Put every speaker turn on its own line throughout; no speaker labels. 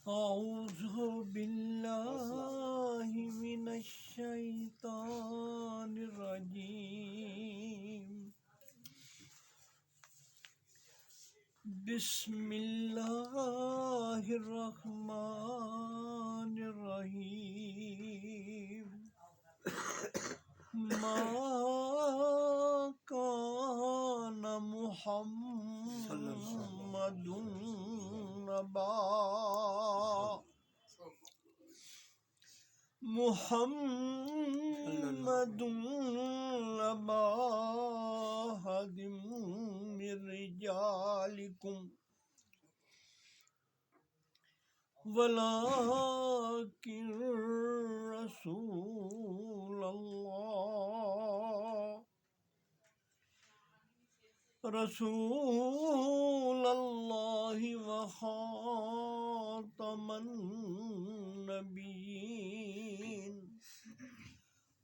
أعوذ بالله من الشيطان الرجيم بسم الله الرحمن الرحيم ما كان محمد نبا أحد من رجالكم ولكن رسول الله وخاتم النبيين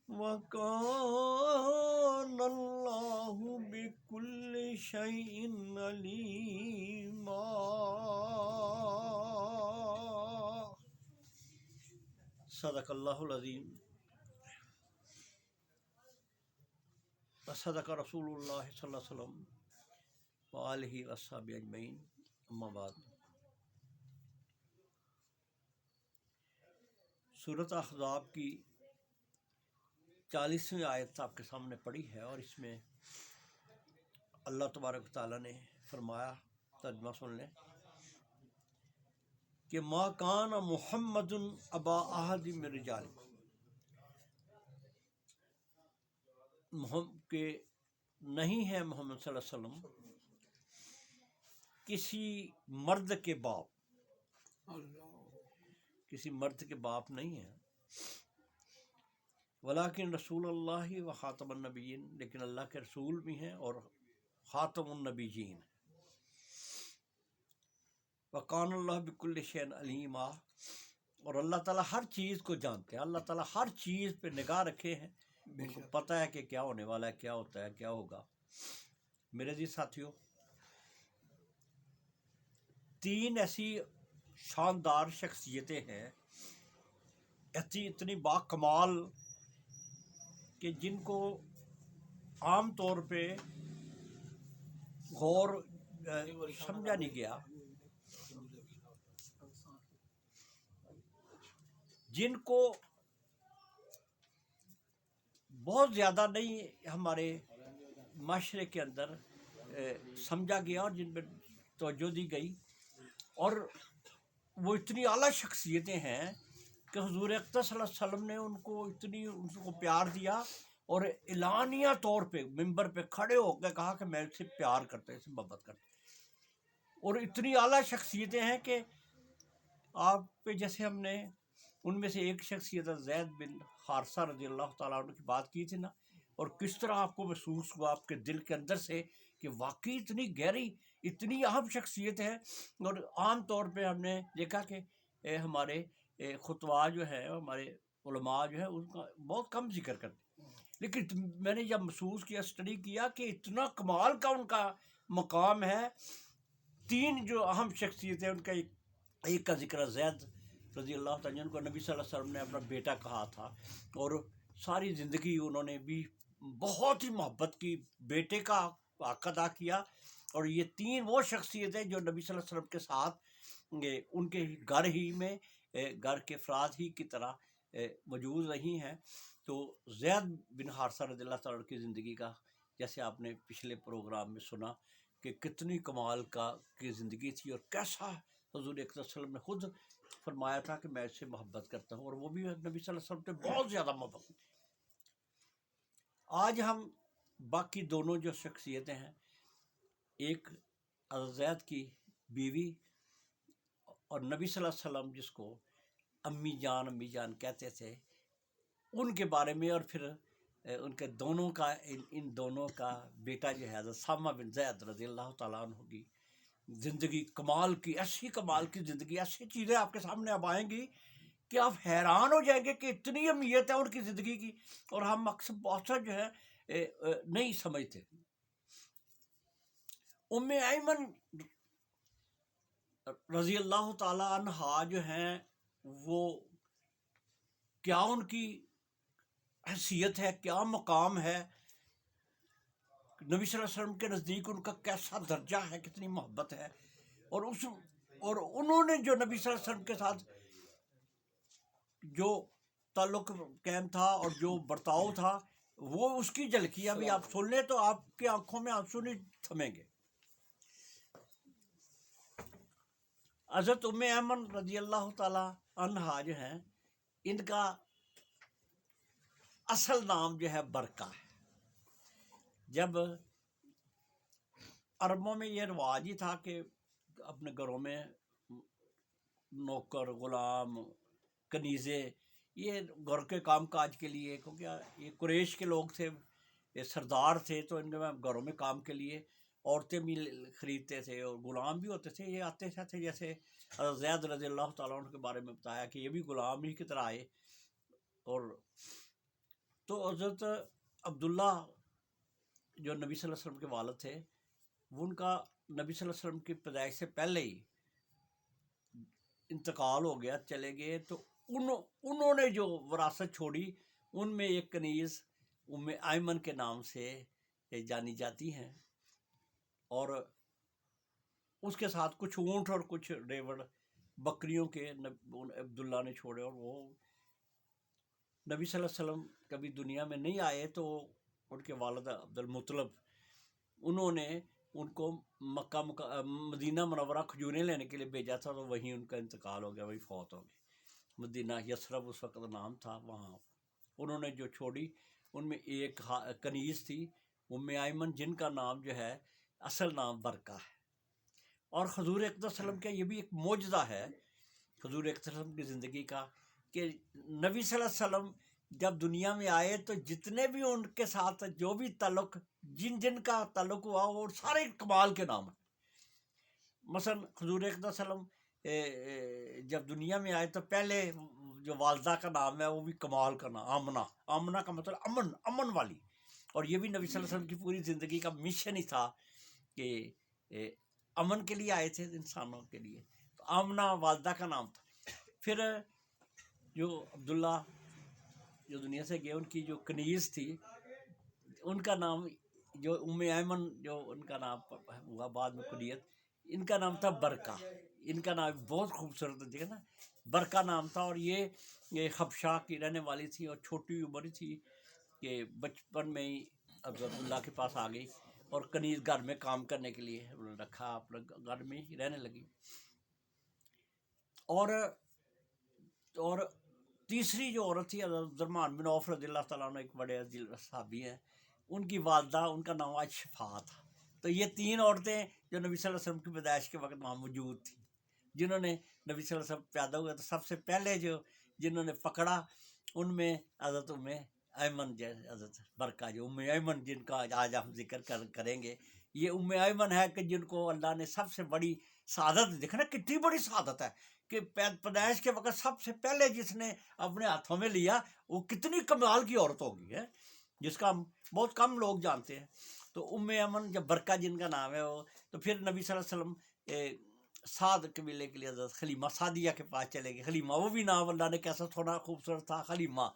وكان الله بكل شيء عليما صدق اللہ العظیم وصدق رسول اللہ صلی اللہ علیہ وسلم وآلہ وصحبہ اجمعین اما بعد۔ سورۃ احزاب کی 40ویں آیت آپ کے سامنے پڑھی ہے، اور اس میں اللہ تبارک و تعالیٰ نے فرمایا، ترجمہ سن لیں، کہ ما کان محمد ابا احد من رجالکم، کہ نہیں ہے محمد صلی اللہ علیہ وسلم کسی مرد کے باپ، کسی مرد کے باپ نہیں ہے، ولیکن رسول اللہ و خاتم النبیین، لیکن اللہ کے رسول بھی ہیں اور خاتم النبیین، وکان اللہ بکل شیء علیما، اور اللہ تعالیٰ ہر چیز کو جانتے ہیں، اللہ تعالیٰ ہر چیز پہ نگاہ رکھے ہیں، ان کو پتہ ہے کہ کیا ہونے والا ہے، کیا ہوتا ہے، کیا ہوگا۔ میرے عزیز ساتھیوں، 3 ایسی شاندار شخصیتیں ہیں، اتنی باکمال، کہ جن کو عام طور پہ غور سمجھا نہیں گیا، جن کو بہت زیادہ نہیں ہمارے معاشرے کے اندر سمجھا گیا اور جن پہ توجہ دی گئی، اور وہ اتنی اعلیٰ شخصیتیں ہیں کہ حضور اقدس صلی اللہ علیہ وسلم نے ان کو پیار دیا، اور اعلانیہ طور پہ ممبر پہ کھڑے ہو کے کہا کہ میں اس سے پیار کرتا ہوں، اس سے محبت کرتا ہوں۔ اور اتنی اعلیٰ شخصیتیں ہیں کہ آپ پہ جیسے ہم نے ان میں سے ایک شخصیت زید بن حارثہ رضی اللہ تعالیٰ عنہ کی بات کی تھی نا، اور کس طرح آپ کو محسوس ہوا آپ کے دل کے اندر سے کہ واقعی اتنی گہری، اتنی اہم شخصیت ہے۔ اور عام طور پہ ہم نے دیکھا کہ ہمارے خطبہ جو ہے، ہمارے علماء جو ہے، ان کا بہت کم ذکر کرتے، لیکن میں نے جب محسوس کیا، اسٹڈی کیا کہ اتنا کمال کا ان کا مقام ہے۔ 3 جو اہم شخصیت ہیں، ان کا ایک کا ذکر زید رضی اللہ تعالیٰ عنہ کو نبی صلی اللہ علیہ وسلم نے اپنا بیٹا کہا تھا، اور ساری زندگی انہوں نے بھی بہت ہی محبت کی، بیٹے کا حق ادا کیا۔ اور یہ 3 وہ شخصیتیں جو نبی صلی اللہ علیہ وسلم کے ساتھ ان کے گھر ہی میں، گھر کے افراد ہی کی طرح موجود رہی ہیں۔ تو زید بن حارثہ رضی اللہ تعالیٰ عنہ کی زندگی کا، جیسے آپ نے پچھلے پروگرام میں سنا کہ کتنی کمال کی زندگی تھی، اور کیسا حضور اکرم صلی اللہ علیہ وسلم نے خود فرمایا تھا کہ میں اس سے محبت کرتا ہوں، اور وہ بھی نبی صلی اللہ علیہ وسلم سے بہت زیادہ محبت۔ آج ہم باقی دونوں جو شخصیتیں ہیں، ایک زید کی بیوی اور نبی صلی اللہ علیہ وسلم جس کو امی جان کہتے تھے، ان کے بارے میں، اور پھر ان کے ان دونوں کا بیٹا جو ہے حضرت اسامہ بن زید رضی اللہ تعالیٰ عنہ کی زندگی، کمال کی، ایسی کمال کی زندگی، ایسی چیزیں آپ کے سامنے اب آئیں گی کہ آپ حیران ہو جائیں گے کہ اتنی اہمیت ہے ان کی زندگی کی، اور ہم اکثر بہت جو ہے نہیں سمجھتے۔ ام ایمن رضی اللہ تعالی عنہا جو ہیں وہ کیا ان کی حیثیت ہے، کیا مقام ہے، نبی صلی اللہ علیہ وسلم کے نزدیک ان کا کیسا درجہ ہے، کتنی محبت ہے، اور انہوں نے جو نبی صلی اللہ علیہ وسلم کے ساتھ جو تعلق قائم تھا اور جو برتاؤ تھا، وہ اس کی جھلکی ابھی آپ سن لیں تو آپ کی آنکھوں میں آنسو نہیں تھمیں گے۔ حضرت ام ایمن رضی اللہ تعالی عنہا جو ہیں، ان کا اصل نام جو ہے برکہ ہے۔ جب عربوں میں یہ رواج ہی تھا کہ اپنے گھروں میں نوکر، غلام، کنیزے، یہ گھر کے کام کاج کے لیے، کیونکہ یہ قریش کے لوگ تھے، یہ سردار تھے، تو ان میں گھروں میں کام کے لیے عورتیں بھی خریدتے تھے اور غلام بھی ہوتے تھے۔ یہ آتے تھے جیسے حضرت زید رضی اللہ تعالیٰ عنہ کے بارے میں بتایا کہ یہ بھی غلام ہی کی طرح آئے۔ اور تو حضرت عبداللہ جو نبی صلی اللہ علیہ وسلم کے والد تھے، وہ ان کا نبی صلی اللہ علیہ وسلم کی پیدائش سے پہلے ہی انتقال ہو گیا، چلے گئے۔ تو انہوں نے جو وراثت چھوڑی، ان میں ایک کنیز ام ایمن کے نام سے جانی جاتی ہیں، اور اس کے ساتھ کچھ اونٹ اور کچھ ریوڑ بکریوں کے عبداللہ نے چھوڑے۔ اور وہ نبی صلی اللہ علیہ وسلم کبھی دنیا میں نہیں آئے تو ان کے والد عبد المطلب، انہوں نے ان کو مدینہ منورہ کھجوریں لینے کے لیے بھیجا تھا، تو وہیں ان کا انتقال ہو گیا، وہی فوت ہو گئے۔ مدینہ یثرب اس وقت نام تھا، وہاں انہوں نے جو چھوڑی ان میں ایک کنیز تھی ام ایمن، جن کا نام جو ہے اصل نام برکہ ہے۔ اور حضور اقدس صلی اللہ علیہ وسلم کا یہ بھی ایک معجزہ ہے حضور اقدس صلی اللہ علیہ وسلم کی زندگی کا، کہ نبی صلی اللہ علیہ وسلم جب دنیا میں آئے تو جتنے بھی ان کے ساتھ جو بھی تعلق، جن کا تعلق ہوا، وہ سارے کمال کے نام ہیں۔ مثلا حضور اقدس صلی اللہ علیہ وسلم جب دنیا میں آئے تو پہلے جو والدہ کا نام ہے وہ بھی کمال کا نام، آمنہ۔ آمنہ کا مطلب امن والی، اور یہ بھی نبی صلی اللہ علیہ وسلم کی پوری زندگی کا مشن ہی تھا کہ امن کے لیے آئے تھے انسانوں کے لیے، تو آمنہ والدہ کا نام تھا۔ پھر جو عبداللہ جو دنیا سے گئے، ان کی جو کنیز تھی، ان کا نام جو ام ایمن، جو ان کا نام ہوا بعد میں کنیت، ان کا نام تھا برکہ۔ ان کا نام بہت خوبصورت ہے نا، برکہ نام تھا۔ اور یہ حبشہ کی رہنے والی تھی، اور چھوٹی عمر تھی کہ بچپن میں ہی حضرت اللہ کے پاس آ گئی، اور کنیز گھر میں کام کرنے کے لیے انہوں نے رکھا، اپنے گھر میں ہی رہنے لگی۔ اور تیسری جو عورت تھی حضرت عبدالرحمن بن عوف رضی اللہ تعالیٰ عنہ، ایک بڑے عزیز صحابی ہیں، ان کی والدہ، ان کا نام آج شفا تھا۔ تو یہ تین عورتیں جو نبی صلی اللہ علیہ وسلم کی پیدائش کے وقت وہاں موجود تھیں، جنہوں نے نبی صلی اللہ علیہ وسلم پیدا ہوئے تو سب سے پہلے جنہوں نے پکڑا، ان میں حضرت ام ایمن، حضرت برکہ جو ام ایمن، جن کا آج ہم ذکر کریں گے، یہ ام ایمن ہے کہ جن کو اللہ نے سب سے بڑی سعادت، دیکھنا کتنی بڑی سعادت ہے کہ پیدائش کے وقت سب سے پہلے جس نے اپنے ہاتھوں میں لیا، وہ کتنی کمال کی عورت ہوگی ہے، جس کا بہت کم لوگ جانتے ہیں۔ تو ام ایمن جب برکہ جن کا نام ہے وہ، تو پھر نبی صلی اللہ علیہ وسلم سعد قبیلے کے لیے حضرت حلیمہ سعدیہ کے پاس چلے گئے۔ حلیمہ، وہ بھی نام اللہ نے کیسا تھوڑا خوبصورت تھا، حلیمہ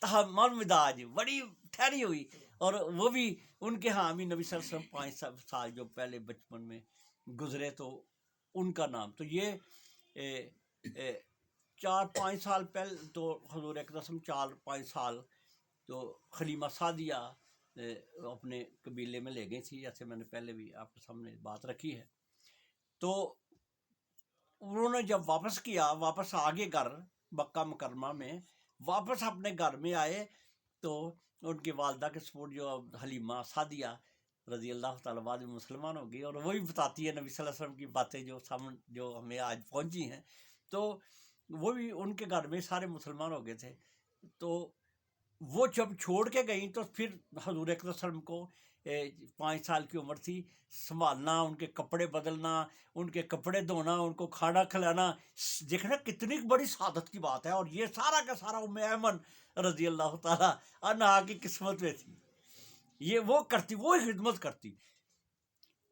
تحمل مزاج، بڑی ٹھہری ہوئی، اور وہ بھی ان کے ہاں بھی نبی صلی اللہ علیہ وسلم 5 سال جو پہلے بچپن میں گزرے، تو ان کا نام، تو یہ 4-5 سال پہلے تو حضور اقدس 4-5 سال تو حلیمہ سعدیہ اپنے قبیلے میں لے گئی تھی، جیسے میں نے پہلے بھی آپ کے سامنے بات رکھی ہے۔ تو انہوں نے جب واپس آگے گھر مکہ مکرمہ میں واپس اپنے گھر میں آئے، تو ان کی والدہ کے سپورٹ جو حلیمہ سعدیہ رضی اللہ تعالیٰ بعد میں مسلمان ہو گئی، اور وہی بتاتی ہے نبی صلی اللہ علیہ وسلم کی باتیں جو ہمیں آج پہنچی ہیں۔ تو وہ بھی ان کے گھر میں سارے مسلمان ہو گئے تھے۔ تو وہ جب چھوڑ کے گئیں تو پھر حضور اکرم صلی اللہ علیہ وسلم کو 5 سال کی عمر تھی، سنبھالنا، ان کے کپڑے بدلنا، ان کے کپڑے دھونا، ان کو کھانا کھلانا، دیکھنا کتنی بڑی سعادت کی بات ہے۔ اور یہ سارا کا سارا ام ایمن رضی اللہ تعالیٰ عنہا کی قسمت میں تھی، یہ وہ کرتی، وہ خدمت کرتی۔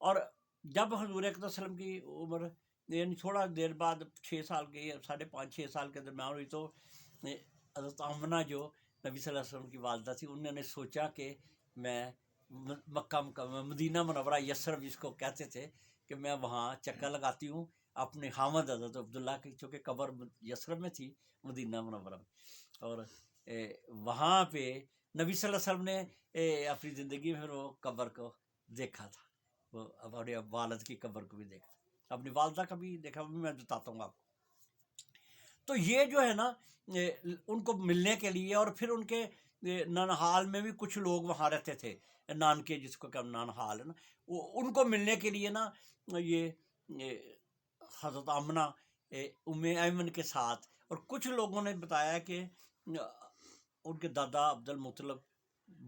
اور جب حضور اکرم صلی اللہ علیہ وسلم کی عمر یعنی تھوڑا دیر بعد 6 سال کے 5.5 6 سال کے درمیان ہوئی تو حضرت آمنہ جو نبی صلی اللہ علیہ وسلم کی والدہ تھی، انہوں نے سوچا کہ میں مکہ مدینہ منورہ یثرب جس کو کہتے تھے کہ میں وہاں چکر لگاتی ہوں اپنے خامد حضرت عبداللہ کی، چونکہ قبر یثرب میں تھی مدینہ منورہ میں، اور وہاں پہ نبی صلی اللہ علیہ وسلم نے اپنی زندگی میں وہ قبر کو دیکھا تھا، وہ اپنے والد کی قبر کو بھی دیکھا، اپنی والدہ کا بھی دیکھا، وہ بھی میں بتاتا ہوں آپ کو۔ تو یہ جو ہے نا ان کو ملنے کے لیے، اور پھر ان کے نانہال میں بھی کچھ لوگ وہاں رہتے تھے، نانکے جس کو کہ نانہال ہے نا، ان کو ملنے کے لیے نا یہ حضرت آمنہ ام ایمن کے ساتھ، اور کچھ لوگوں نے بتایا کہ ان کے دادا عبد المطلب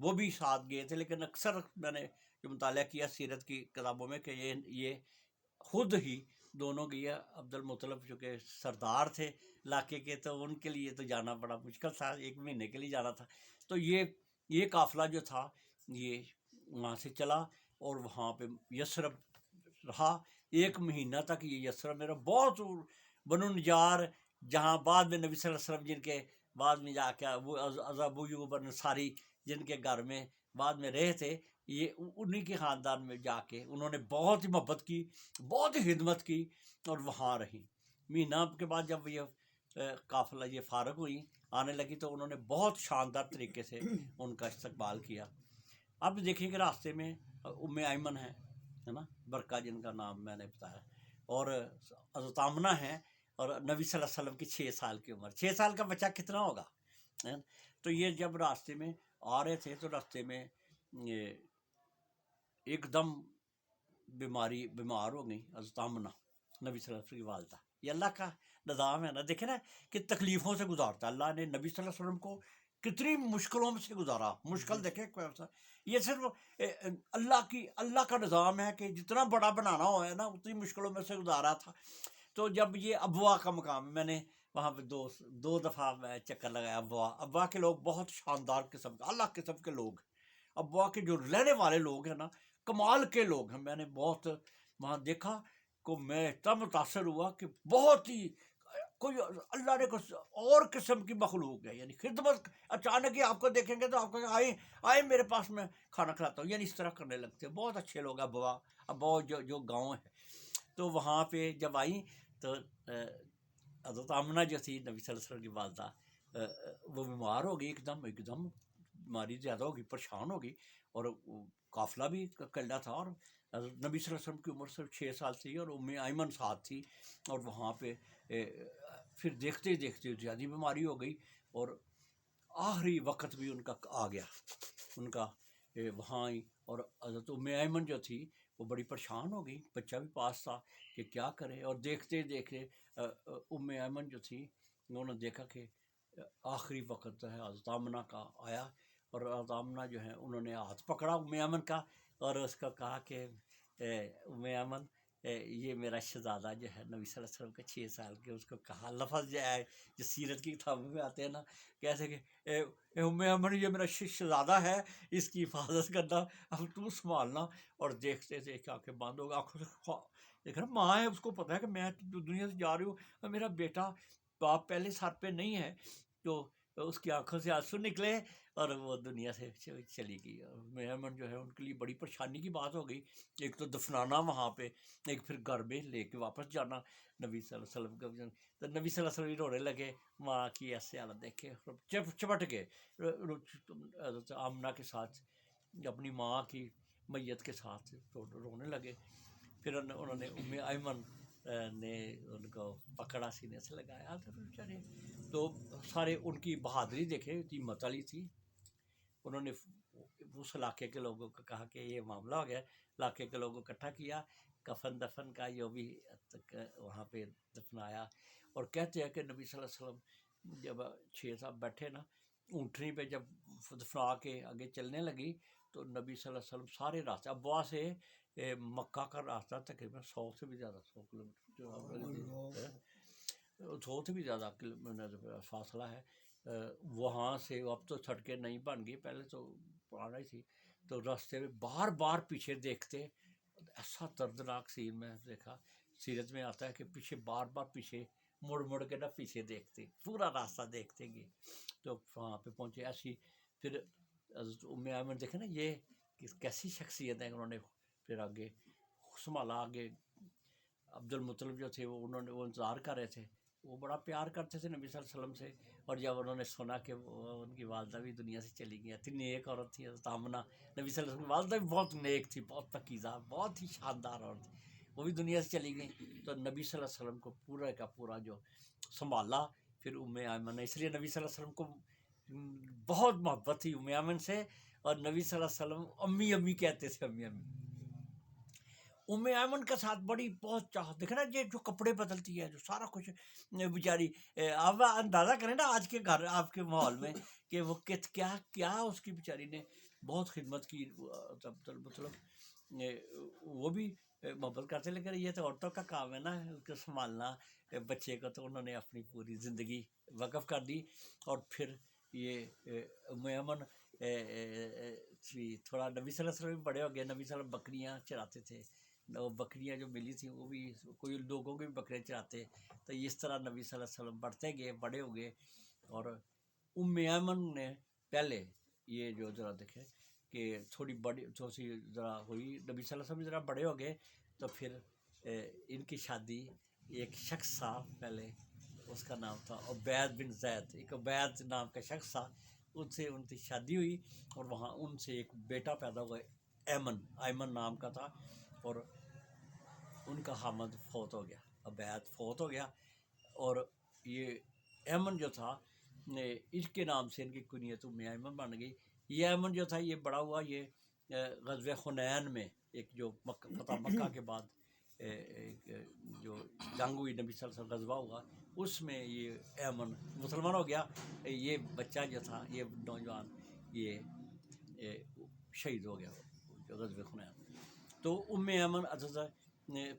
وہ بھی ساتھ گئے تھے، لیکن اکثر میں نے جو مطالعہ کیا سیرت کی کتابوں میں کہ یہ خود ہی دونوں گئے۔ عبد المطلب جو کہ سردار تھے علاقے کے، تو ان کے لیے تو جانا بڑا مشکل تھا، 1 مہینے کے لیے جانا تھا، تو یہ قافلہ جو تھا یہ وہاں سے چلا اور وہاں پہ یثرب رہا 1 مہینہ تک، یہ یثرب میرا بہت بنو نجار، جہاں بعد میں نبی صلی اللہ علیہ وسلم جن کے بعد میں جا کے وہ ابو ایوب انصاری جن کے گھر میں بعد میں رہے تھے، یہ انہی کے خاندان میں جا کے انہوں نے بہت ہی محبت کی، بہت ہی خدمت کی، اور وہاں رہی۔ مہینہ کے بعد جب یہ قافلہ یہ فارغ ہوئی آنے لگی، تو انہوں نے بہت شاندار طریقے سے ان کا استقبال کیا۔ اب دیکھیں کہ راستے میں ام ایمن ہے نا، برکہ جن کا نام میں نے بتایا، اور حضرت آمنہ ہیں، اور نبی صلی اللہ علیہ وسلم کی 6 سال کی عمر، 6 سال کا بچہ کتنا ہوگا؟ تو یہ جب راستے میں آ رہے تھے تو راستے میں ایک دم بیمار ہو گئی حضرت آمنہ، نبی صلی اللہ علیہ وسلم کی والدہ۔ یہ اللہ کا نظام ہے نا، دیکھیں نا کہ تکلیفوں سے گزارتا ہے اللہ نے نبی صلی اللہ علیہ وسلم کو، کتنی مشکلوں سے گزارا، مشکل دیکھیں یہ صرف اللہ کا نظام ہے کہ جتنا بڑا بنانا ہو ہے نا اتنی مشکلوں میں سے گزارا تھا۔ تو جب یہ ابوا کا مقام ہے، میں نے وہاں پہ دو دفعہ میں چکر لگایا۔ ابوا کے لوگ بہت شاندار قسم کے اللہ قسم کے لوگ، ابوا کے جو رہنے والے لوگ ہیں نا کمال کے لوگ ہیں۔ میں نے بہت وہاں دیکھا کو میں اتنا متاثر ہوا کہ بہت ہی کوئی اللہ نے کچھ اور قسم کی مخلوق ہے، یعنی خدمت اچانک ہی آپ کو دیکھیں گے تو آپ کو آئے میرے پاس میں کھانا کھلاتا ہوں، یعنی اس طرح کرنے لگتے ہیں۔ بہت اچھے لوگ ابوا جو گاؤں ہے۔ تو وہاں پہ جب آئیں تو حضرت آمنہ جو تھی نبی صلی اللہ علیہ وسلم کی والدہ، وہ بیمار ہو گئی، ایک دم بیماری زیادہ ہو گئی، پریشان ہو گئی، اور قافلہ بھی کلڈا تھا، اور حضرت نبی صلی اللہ علیہ وسلم کی عمر صرف 6 سال تھی، اور ام ایمن ساتھ تھی، اور وہاں پہ پھر دیکھتے دیکھتے زیادہ بیماری ہو گئی، اور آخری وقت بھی ان کا آ گیا، ان کا وہاں آئی، اور حضرت ام ایمن جو تھی وہ بڑی پریشان ہو گئی، بچہ بھی پاس تھا کہ کیا کرے، اور دیکھتے دیکھتے ام ایمن جو تھی انہوں نے دیکھا کہ آخری وقت جو ہے حضرت آمنہ کا آیا، اور حضرت آمنہ جو ہے انہوں نے ہاتھ پکڑا ام ایمن کا، اور اس کو کہا کہ ام ایمن یہ میرا شہزادہ جو ہے نبی صلی اللہ علیہ وسلم کے 6 سال کے، اس کو کہا لفظ جو ہے جو سیرت کی کتابوں میں آتے ہیں نا، کیسے کہ اے ام ایمن یہ میرا شہزادہ ہے، اس کی حفاظت کرنا، اب تو سنبھالنا، اور دیکھتے دیکھ آنکھیں بند ہو گئی، آنکھوں سے دیکھ رہا ماں ہے، اس کو پتہ ہے کہ میں دنیا سے جا رہی ہوں، اور میرا بیٹا باپ پہلے سر پہ نہیں ہے، تو اس کی آنکھوں سے آنسو نکلے، اور وہ دنیا سے چلی گئی۔ اور میمن جو ہے ان کے لیے بڑی پریشانی کی بات ہو گئی، ایک تو دفنانا وہاں پہ، ایک پھر گھر میں لے کے واپس جانا نبی صلی اللہ علیہ وسلم کا، تو نبی صلی اللہ علیہ وسلم رونے لگے، ماں کی ایسے حالت دیکھے چپٹ گئے حضرت آمنہ کے ساتھ، اپنی ماں کی میت کے ساتھ رونے لگے۔ پھر انہوں نے ام ایمن نے ان کو پکڑا، سینے سے لگایا، تو سارے ان کی بہادری دیکھے، ہمت والی تھی۔ انہوں نے اس علاقے کے لوگوں کو کہا کہ یہ معاملہ ہو گیا، علاقے کے لوگوں کو اکٹھا کیا، کفن دفن کا جو بھی وہاں پہ دفنایا، اور کہتے ہیں کہ نبی صلی اللہ علیہ وسلم جب 6 صاحب بیٹھے نا اونٹنی پہ، جب دفنا کے آگے چلنے لگی، تو نبی صلی اللہ علیہ وسلم سارے راستے ابوا سے مکہ کا راستہ تقریباً 100 سے بھی زیادہ 100 کلومیٹر 100 سے بھی زیادہ فاصلہ ہے وہاں سے۔ اب تو سڑکیں نہیں بن گئی، پہلے تو پرانا ہی تھی، تو راستے میں بار بار پیچھے دیکھتے، ایسا دردناک سین میں دیکھا سیرت میں آتا ہے کہ پیچھے بار بار پیچھے مڑ مڑ کے نا پیچھے دیکھتے، پورا راستہ دیکھتے گئے، تو وہاں پہ پہنچے. ایسی پھر حضرت ام ایمن دیکھیں نا یہ کیسی شخصیت ہے، انہوں نے پھر آگے سنبھالا. آگے عبد المطلب جو تھے وہ انتظار کر رہے تھے، وہ بڑا پیار کرتے تھے نبی صلی اللہ علیہ وسلم سے. اور جب انہوں نے سنا کہ ان کی والدہ بھی دنیا سے چلی گئی، اتنی نیک عورت تھی حضرت آمنہ، نبی صلی اللہ علیہ وسلم کی والدہ بھی بہت نیک تھی، بہت پاکیزہ، بہت ہی شاندار عورت تھی، وہ بھی دنیا سے چلی گئی. تو نبی صلی اللہ علیہ وسلم کو پورا کا پورا جو سنبھالا پھر ام ایمن نے. اس لیے نبی صلی اللہ علیہ وسلم کو بہت محبت تھی ام ایمن سے، اور نبی صلی اللہ علیہ وسلم امی امی کہتے تھے، امی امی. ام ایمن کے ساتھ بڑی بہت چاہت. دیکھیں نا یہ جو کپڑے بدلتی ہے، جو سارا کچھ بیچاری، آپ اندازہ کریں نا آج کے گھر آپ کے ماحول میں کہ وہ کیا کیا اس کی بیچاری نے بہت خدمت کی. مطلب وہ بھی محبت کرتے، لیکن یہ تو عورتوں کا کام ہے نا اس کو سنبھالنا بچے کو، تو انہوں نے اپنی پوری زندگی وقف کر دی. اور پھر یہ ام ایمن تھوڑا نبی صلی اللہ علیہ وسلم بڑے ہو گئے. نبی صلی اللہ علیہ وسلم بکریاں چراتے تھے، وہ بکریاں جو ملی تھیں وہ بھی کوئی لوگوں کے بھی بکرے چراتے. تو اس طرح نبی صلی اللہ علیہ وسلم بڑھتے گئے، بڑے ہو گئے. اور ام ایمن نے پہلے یہ جو ذرا دیکھے کہ تھوڑی بڑی سی ذرا ہوئی، نبی صلی اللہ علیہ وسلم ذرا بڑے ہو گئے، تو پھر ان کی شادی ایک شخص تھا پہلے، اس کا نام تھا عبید بن زید. ایک عبید نام کا شخص تھا، ان سے ان کی شادی ہوئی، اور وہاں ان سے ایک بیٹا پیدا ہوا، ایمن نام کا تھا. اور ان کا حامد فوت ہو گیا، عبید فوت ہو گیا. اور یہ ایمن جو تھا اس کے نام سے ان کی کنیت ام ایمن بن گئی. یہ ایمن جو تھا یہ بڑا ہوا، یہ غزوہ حنین میں ایک جو فتح مکہ کے بعد جو جنگ ہوئی، نبی صلی اللہ علیہ وسلم غزوہ ہوا، اس میں یہ ایمن مسلمان ہو گیا. یہ بچہ جو تھا، یہ نوجوان، یہ شہید ہو گیا غزوہ حنین. تو ام ایمن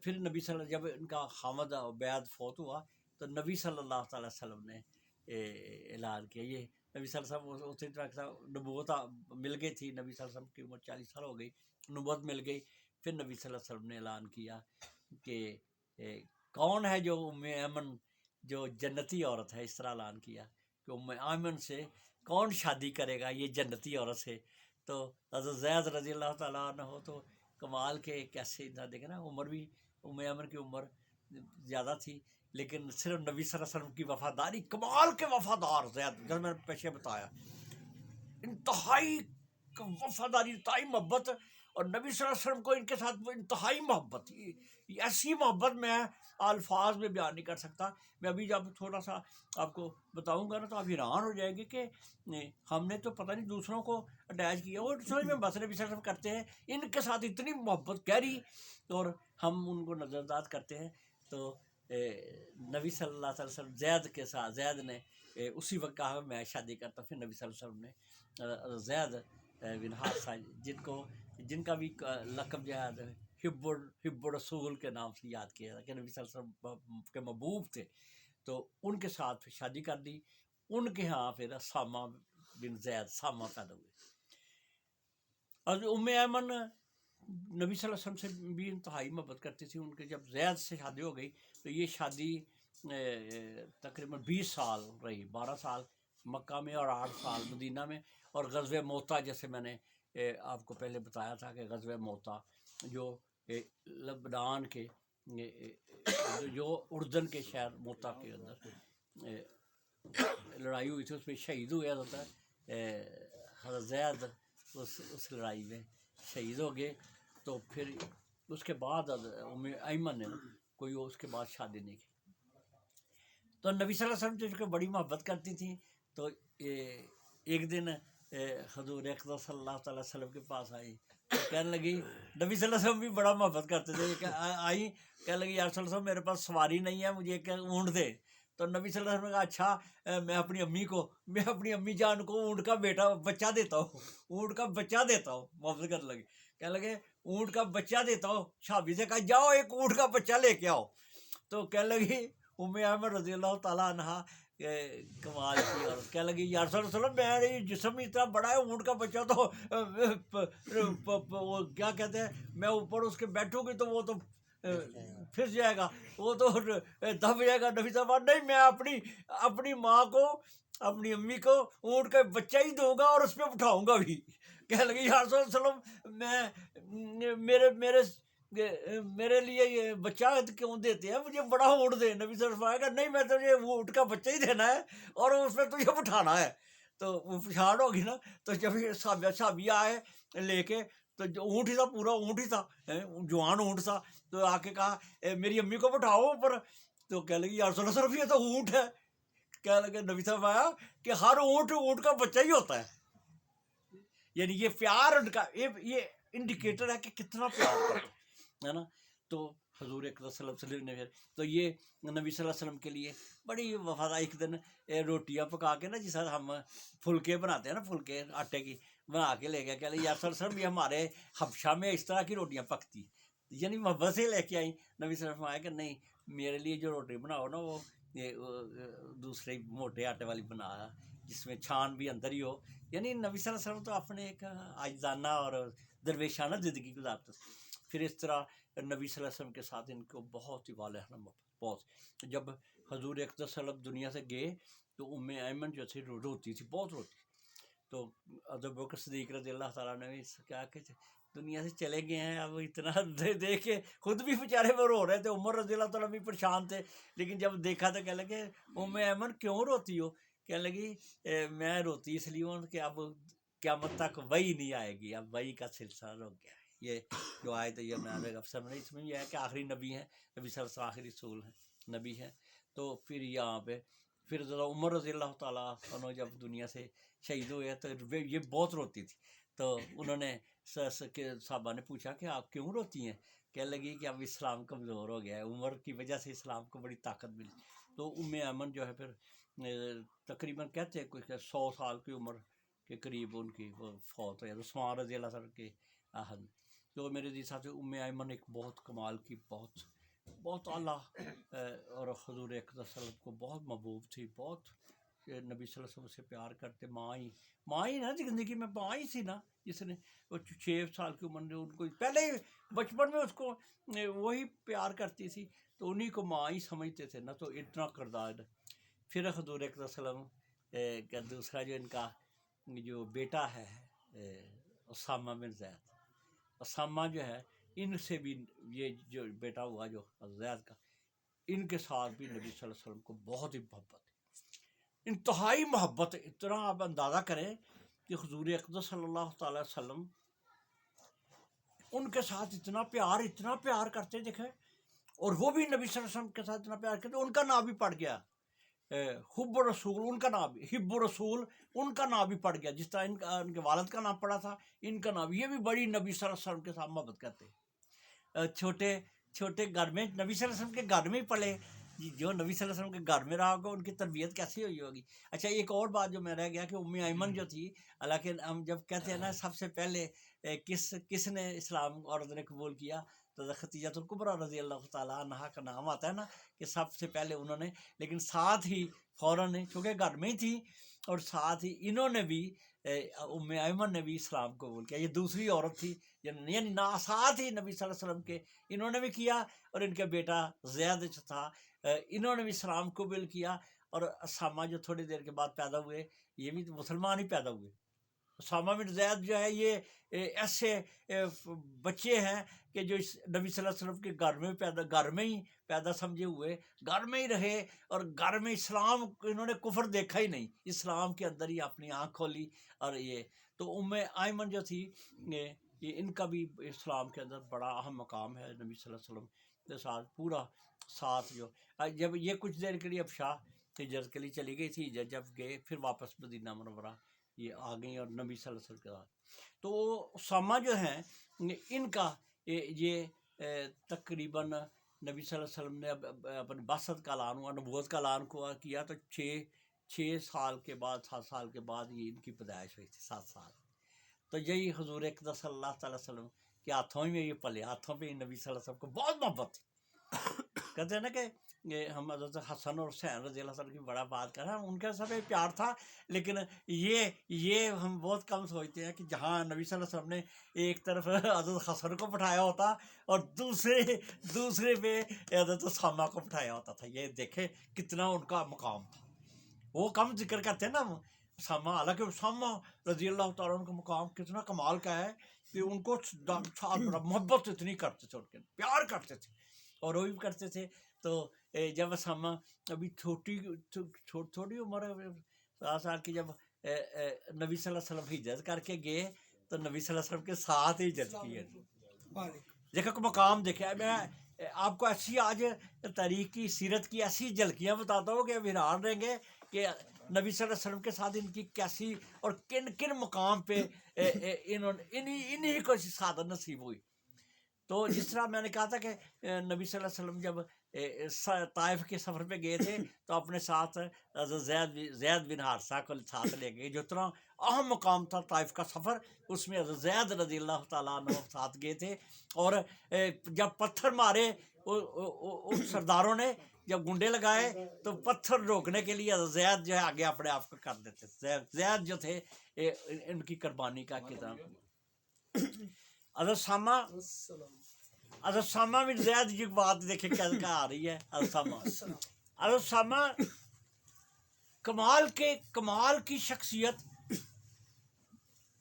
پھر نبی صلی اللہ علیہ وسلم جب ان کا حامد عبید فوت ہوا، تو نبی صلی اللہ تعالیٰ وسلم نے اعلان کیا. یہ نبی صلی اللہ علیہ وسلم اسی طرح نبوت مل گئی تھی، نبی صلی اللہ علیہ وسلم کی عمر 40 سال ہو گئی، نبوت مل گئی. پھر نبی صلی اللہ علیہ وسلم نے اعلان کیا کہ کون ہے جو ام ایمن جو جنتی عورت ہے. اس طرح اعلان کیا کہ ام ایمن سے کون شادی کرے گا یہ جنتی عورت سے. تو حضرت زید رضی اللہ تعالیٰ عنہ ہو تو کمال کے کیسے دیکھیں نا، عمر بھی ام ایمن کی عمر زیادہ تھی، لیکن صرف نبی صلی اللہ علیہ وسلم کی وفاداری، کمال کے وفادار زید، جب میں نے پیچھے بتایا انتہائی وفاداری، انتہائی محبت. اور نبی صلی اللہ علیہ وسلم کو ان کے ساتھ انتہائی محبت، ایسی محبت میں الفاظ میں بیان نہیں کر سکتا. میں ابھی جب تھوڑا سا آپ کو بتاؤں گا نا تو آپ حیران ہو جائیں گے کہ ہم نے تو پتہ نہیں دوسروں کو اٹیچ کیا، وہ سمجھ میں بس نبی صلی اللہ علیہ وسلم کرتے ہیں، ان کے ساتھ اتنی محبت گہری، اور ہم ان کو نظر انداز کرتے ہیں. تو نبی صلی اللہ علیہ وسلم زید کے ساتھ، زید نے اسی وقت کہا میں شادی کرتا. پھر نبی صلی اللہ علیہ وسلم نے زید بن حارثہ جن کا بھی لقب جو ہے حب رسول کے نام سے یاد کیا تھا کہ نبی صلی اللہ علیہ وسلم کے محبوب تھے، تو ان کے ساتھ شادی کر دی. ان کے ہاں پھر اسامہ بن زید، سامہ پیدا ہوئے. اور ام ایمن نبی صلی اللہ علیہ وسلم سے بھی انتہائی محبت کرتی تھی. ان کے جب زید سے شادی ہو گئی تو یہ شادی تقریباً 20 سال رہی، 12 سال مکہ میں اور 8 سال مدینہ میں. اور غزوہ موتا، جیسے میں نے آپ کو پہلے بتایا تھا کہ غزوہ موتا جو لبنان کے جو اردن کے شہر موتا کے اندر لڑائی ہوئی تھی، اس میں شہید ہوئے حضرت زید، اس لڑائی میں شہید ہو گئے. تو پھر اس کے بعد ام ایمن نے کوئی اس کے بعد شادی نہیں کی. تو نبی صلی اللہ علیہ وسلم جو کہ بڑی محبت کرتی تھیں، تو ایک دن حضور اقدس صلی اللہ تعالیٰ وسلم کے پاس آئی، تو کہنے لگی، نبی صلی اللہ علیہ وسلم بھی بڑا محبت کرتے تھے، آئی کہنے لگی یا رسول اللہ میرے پاس سواری نہیں ہے، مجھے ایک اونٹ دے. تو نبی صلی اللہ علیہ وسلم نے کہا اچھا میں اپنی امی جان کو اونٹ کا بچہ دیتا ہوں، اونٹ کا بچہ دیتا ہوں. محبت کرنے لگے، کہنے لگے اونٹ کا بچہ دیتا ہوں. شابی سے کہا جاؤ ایک اونٹ کا بچہ لے کے آؤ. تو کہنے لگی ام ایمن رضی اللہ تعالیٰ عنہ کمال کی، اور کہنے لگی یا رسول اللہ میرا جسم اتنا بڑا ہے، اونٹ کا بچہ تو وہ کیا کہتے ہیں، میں اوپر اس کے بیٹھوں گی تو وہ تو پھر جائے گا، وہ تو دب جائے گا۔ نبی صاحب نہیں، میں اپنی ماں کو، اپنی امی کو اونٹ کا بچہ ہی دوں گا اور اس پہ اٹھاؤں گا بھی۔ کہنے لگے یا رسول اللہ صلی اللہ علیہ وسلم، میرے لیے یہ بچہ کیوں دیتے ہیں، مجھے بڑا اونٹ دے۔ نبی صلی اللہ علیہ وسلم کہا نہیں، میں تجھے وہ اونٹ کا بچہ ہی دینا ہے اور اس پہ تجھے اٹھانا ہے۔ تو وہ پچھاڑ ہوگی نا، تو جب یہ صحابیہ آئے لے کے، تو جو اونٹ ہی تھا، پورا اونٹ ہی تھا، جوان اونٹ تھا، تو آ کے کہا میری امی کو بٹھاؤ اوپر۔ تو کہنے لگی یا رسول اللہ صرف یہ تو اونٹ ہے۔ کہنے لگے نبی صاحب آیا کہ ہر اونٹ کا بچہ ہی ہوتا ہے۔ یعنی یہ پیار ان کا، یہ انڈیکیٹر ہے کہ کتنا پیار کرتے ہے نا۔ تو حضور اکرم صلی اللہ علیہ وسلم نے پھر تو یہ نبی صلی اللہ علیہ وسلم کے لیے بڑی وفادار، ایک دن روٹیاں پکا کے نا، جس طرح ہم پھلکے بناتے ہیں نا، پھلکے آٹے کی بنا کے لے گیا، کہ یا صلی اللہ علیہ وسلم یہ ہمارے حبشہ میں اس طرح کی روٹیاں پکتی، یعنی محبت سے لے کے آئیں۔ نبی صلی اللہ علیہ وسلم آیا کہ نہیں، میرے لیے جو روٹی بناؤ نا، وہ دوسرے موٹے آٹے والی بنا، جس میں چھان بھی اندر ہی ہو۔ یعنی نبی صلی اللہ علیہ وسلم تو اپنے ایک عاجزانہ اور درویشانہ زندگی گزارتے تھے۔ پھر اس طرح نبی صلی اللہ علیہ وسلم کے ساتھ ان کو بہت ہی والہانہ محبت، بہت۔ جب حضور اقدس صلی اللہ علیہ وسلم دنیا سے گئے تو ام ایمن جو تھی روتی تھی، بہت روتی۔ تو ابو بکر صدیق رضی اللہ تعالیٰ نے بھی کہا کہ دنیا سے چلے گئے ہیں، اب اتنا دیکھ کے خود بھی بیچارے وہ رو رہے تھے، عمر رضی اللہ تعالیٰ بھی پریشان تھے، لیکن جب دیکھا تو کہنے لگے ام ایمن کیوں روتی ہو؟ کہنے لگی میں روتی اس لیے ہوں کہ اب قیامت تک وحی نہیں آئے گی، اب وحی کا سلسلہ رک گیا ہے۔ یہ جو آیت ہے یہ میں اس میں یہ ہے کہ آخری نبی ہیں، نبی صلی اللہ علیہ وسلم آخری رسول ہیں، نبی ہیں۔ تو پھر یہاں پہ پھر عمر رضی اللہ تعالیٰ عنہ جب دنیا سے شہید ہوئے تو یہ بہت روتی تھی۔ تو انہوں نے صحابہ نے پوچھا کہ آپ کیوں روتی ہیں؟ کہنے لگی کہ اب اسلام کمزور ہو گیا ہے، عمر کی وجہ سے اسلام کو بڑی طاقت ملی۔ تو ام ایمن جو ہے پھر تقریباً کہتے ہیں کوئی 100 سال کی عمر کے قریب ان کی وہ فوت ہوئی، عثمان رضی اللہ عنہ کے عہد میں۔ تو میرے جی ساتھ ام ایمن ایک بہت کمال کی، بہت اعلیٰ اور حضور اقدس صلی اللہ علیہ وسلم کو بہت محبوب تھی، بہت نبی صلی اللہ علیہ وسلم سے پیار کرتے۔ ماں ہی نا زندگی میں، ماں ہی تھی نا، جس نے وہ 6 سال کی عمر میں ان کو پہلے ہی بچپن میں اس کو وہی پیار کرتی تھی، تو انہی کو ماں ہی سمجھتے تھے نا، تو اتنا کردار۔ پھر حضور اقدس صلی اللہ علیہ وسلم کا دوسرا جو ان کا جو بیٹا ہے اسامہ بن زید، اسامہ جو ہے ان سے بھی یہ جو بیٹا ہوا جو زید کا، ان کے ساتھ بھی نبی صلی اللہ علیہ وسلم کو بہت ہی محبت ہے، انتہائی محبت۔ اتنا آپ اندازہ کریں کہ حضور اقدس صلی اللہ تعالی وسلم ان کے ساتھ اتنا پیار کرتے، دیکھیں، اور وہ بھی نبی صلی اللہ علیہ وسلم کے ساتھ اتنا پیار کرتے، ان کا نام بھی پڑ گیا حب رسول، ان کا نام حب رسول، ان کا نام بھی پڑ گیا، جس طرح ان کے والد کا نام پڑا تھا، ان کا نام، یہ بھی بڑی نبی صلی اللہ علیہ وسلم کے ساتھ محبت کرتے۔ چھوٹے گھر میں نبی صلی اللہ علیہ وسلم کے گھر میں ہی پلے، جو نبی صلی اللہ علیہ وسلم کے گھر میں رہا ہوگا، ان کی تربیت کیسی ہوئی ہوگی۔ اچھا، ایک اور بات جو میں رہ گیا کہ ام ایمن جو تھی، حالانکہ ہم جب کہتے ہیں نا سب سے پہلے کس نے اسلام عورت نے قبول کیا، تو خدیجہ الکبریٰ رضی اللہ تعالیٰ عنہا کا نام آتا ہے نا، کہ سب سے پہلے انہوں نے، لیکن ساتھ ہی فوراً چونکہ گھر میں ہی تھی، اور ساتھ ہی انہوں نے بھی، ام ایمن نے بھی اسلام قبول کیا۔ یہ دوسری عورت تھی، یعنی ساتھ ہی نبی صلی اللہ علیہ وسلم کے انہوں نے بھی کیا، اور ان کا بیٹا زید جو تھا انہوں نے بھی اسلام قبول کیا، اور اسامہ جو تھوڑی دیر کے بعد پیدا ہوئے، یہ بھی مسلمان ہی پیدا ہوئے۔ اسامہ بن زید جو ہے، یہ ایسے بچے ہیں کہ جو اس نبی صلی اللہ علیہ وسلم کے گھر میں ہی پیدا سمجھے ہوئے، گھر میں ہی رہے، اور گھر میں اسلام، انہوں نے کفر دیکھا ہی نہیں، اسلام کے اندر ہی اپنی آنکھ کھولی۔ اور یہ تو ام ایمن جو تھی، یہ ان کا بھی اسلام کے اندر بڑا اہم مقام ہے، نبی صلی اللہ علیہ وسلم کے ساتھ پورا ساتھ۔ جو جب یہ کچھ دیر کے لیے اب شاہ ہجرت کے لیے چلی گئی تھی، جب گئے پھر واپس مدینہ منورہ یہ آ گئی، اور نبی صلی اللہ علیہ وسلم کے ساتھ۔ تو اسامہ جو ہیں، ان کا یہ تقریباً نبی صلی اللہ علیہ وسلم نے اپنے بعثت کا اعلان ہوا، نبوت کا اعلان کیا، تو 6 سال کے بعد، 7 سال کے بعد یہ ان کی پیدائش ہوئی تھی، 7 سال۔ تو یہی حضور اقدس صلی اللہ تعالی وسلم کے ہاتھوں میں یہ پلے، ہاتھوں پہ نبی صلی اللہ علیہ وسلم کو بہت محبت تھی۔ کہتے ہیں نا کہ ہم حضرت حسن اور حسین رضی اللہ عنہ کی بڑا بات کر رہے ہیں، ان کا سب پیار تھا، لیکن یہ ہم بہت کم سوچتے ہیں کہ جہاں نبی صلی اللہ علیہ وسلم نے ایک طرف حضرت حسن کو بٹھایا ہوتا اور دوسرے پہ حضرت اسامہ کو بٹھایا ہوتا تھا. یہ دیکھے کتنا ان کا مقام تھا. وہ کم ذکر کرتے ہیں نا اسامہ، حالانکہ اسامہ رضی اللہ تعالیٰ عنہ کا مقام کتنا کمال کا ہے کہ ان کو محبت اتنی کرتے تھے، ان کے پیار کرتے تھے اور وہ بھی کرتے تھے. تو جب اسامہ ابھی چھوٹی عمر 7 سال کی، جب نبی صلی اللہ علیہ وسلم ہجرت کر کے گئے تو نبی صلی اللہ علیہ وسلم کے ساتھ ہی ہجرت کی ہے. دیکھو کہ مقام دیکھا ہے. میں آپ کو ایسی آج تاریخ کی سیرت کی ایسی جھلکیاں بتاتا ہوں کہ اب حیران رہیں گے کہ نبی صلی اللہ علیہ وسلم کے ساتھ ان کی کیسی اور کن مقام پہ انہی کو سعادت نصیب ہوئی. تو جس طرح میں نے کہا تھا کہ نبی صلی اللہ علیہ وسلم جب طائف کے سفر پہ گئے تھے تو اپنے ساتھ حضرت زید بن حارثہ کو ساتھ لے گئے. جو اتنا اہم مقام تھا طائف کا سفر، اس میں حضرت زید رضی اللہ تعالیٰ عنہ ساتھ گئے تھے. اور جب پتھر مارے ان سرداروں نے، جب گنڈے لگائے تو پتھر روکنے کے لیے حضرت زید جو ہے آگے اپنے آپ کو کر دیتے. زید جو تھے ان کی قربانی کا کتاب. حضرت سامہ بن زید کی بات دیکھیں کیا آ رہی ہے. حضرت سامہ کمال کی شخصیت،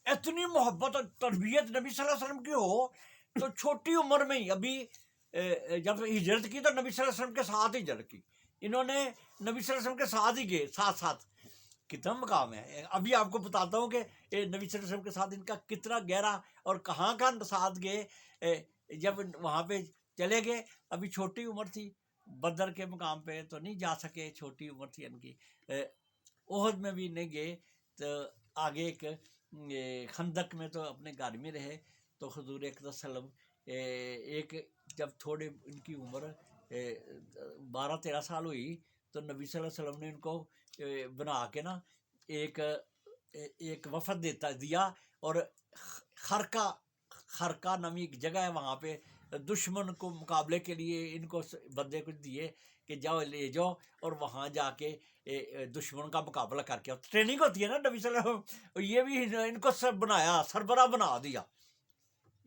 اتنی محبت اور تربیت نبی صلی اللہ علیہ وسلم کی ہو تو چھوٹی عمر میں ہی، ابھی جب ہجرت کی تو نبی صلی اللہ علیہ وسلم کے ساتھ ہجرت کی. انہوں نے نبی صلی اللہ علیہ وسلم کے ساتھ ہی گئے، ساتھ کتنا مقام ہے. ابھی آپ کو بتاتا ہوں کہ نبی صلی اللہ علیہ وسلم کے ساتھ ان کا کتنا گہرا، اور کہاں ساتھ گئے. جب وہاں پہ چلے گئے، ابھی چھوٹی عمر تھی، بدر کے مقام پہ تو نہیں جا سکے، چھوٹی عمر تھی ان کی. احد میں بھی نہیں گئے، تو آگے ایک خندق میں تو اپنے گھر میں رہے. تو حضور اکرم صلی اللہ علیہ وسلم ایک جب تھوڑے ان کی عمر 12-13 سال ہوئی تو نبی صلی اللہ علیہ وسلم نے ان کو بنا کے نا ایک وفد دیا، اور خرقہ نامی ایک جگہ ہے، وہاں پہ دشمن کو مقابلے کے لیے ان کو بندے کچھ دیے کہ جاؤ لے جاؤ اور وہاں جا کے دشمن کا مقابلہ کر کے. ٹریننگ ہوتی ہے نا نبی صلی اللہ علیہ وسلم. یہ بھی ان کو بنایا، سربراہ بنا دیا،